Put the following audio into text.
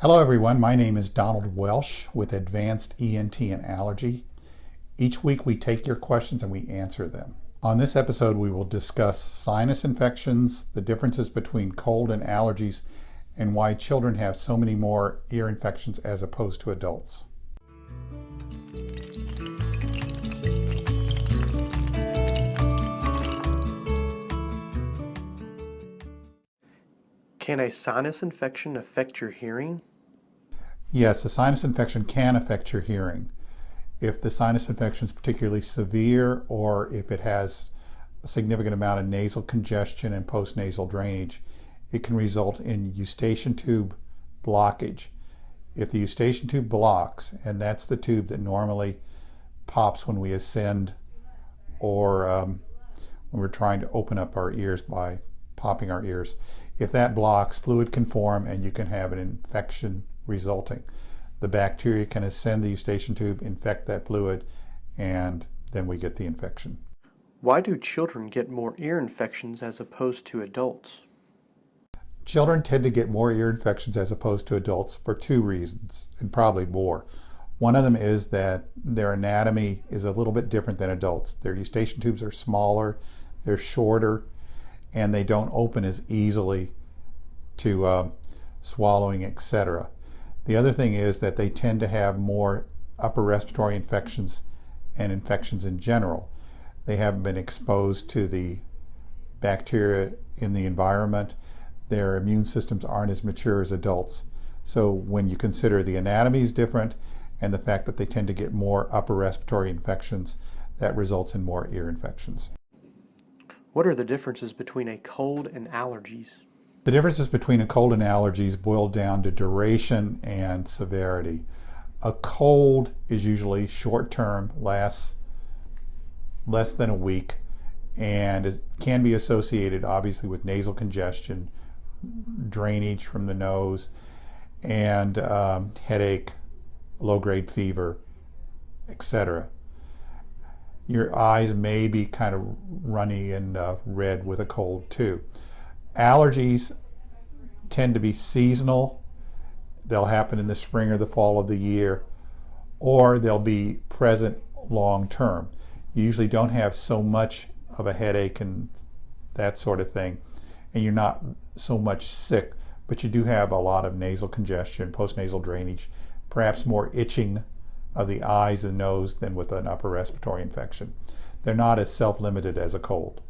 Hello everyone, my name is Donald Welsh with Advanced ENT and Allergy. Each week we take your questions and we answer them. On this episode we will discuss sinus infections, the differences between cold and allergies, and why children have so many more ear infections as opposed to adults. Can a sinus infection affect your hearing? Yes, a sinus infection can affect your hearing. If the sinus infection is particularly severe or if it has a significant amount of nasal congestion and postnasal drainage, it can result in eustachian tube blockage. If the eustachian tube blocks, and that's the tube that normally pops when we ascend or when we're trying to open up our ears by popping our ears, if that blocks, fluid can form and you can have an infection resulting. The bacteria can ascend the eustachian tube, infect that fluid, and then we get the infection. Why do children get more ear infections as opposed to adults? Children tend to get more ear infections as opposed to adults for two reasons, and probably more. One of them is that their anatomy is a little bit different than adults. Their eustachian tubes are smaller, they're shorter, and they don't open as easily to swallowing, etc. The other thing is that they tend to have more upper respiratory infections and infections in general. They haven't been exposed to the bacteria in the environment. Their immune systems aren't as mature as adults. So when you consider the anatomy is different and the fact that they tend to get more upper respiratory infections, that results in more ear infections. What are the differences between a cold and allergies? The differences between a cold and allergies boil down to duration and severity. A cold is usually short-term, lasts less than a week, and can be associated obviously with nasal congestion, drainage from the nose, and headache, low-grade fever, etc. Your eyes may be kind of runny and red with a cold too. Allergies tend to be seasonal. They'll happen in the spring or the fall of the year, or they'll be present long term. You usually don't have so much of a headache and that sort of thing, and you're not so much sick, but you do have a lot of nasal congestion, postnasal drainage, perhaps more itching of the eyes and nose than with an upper respiratory infection. They're not as self-limited as a cold.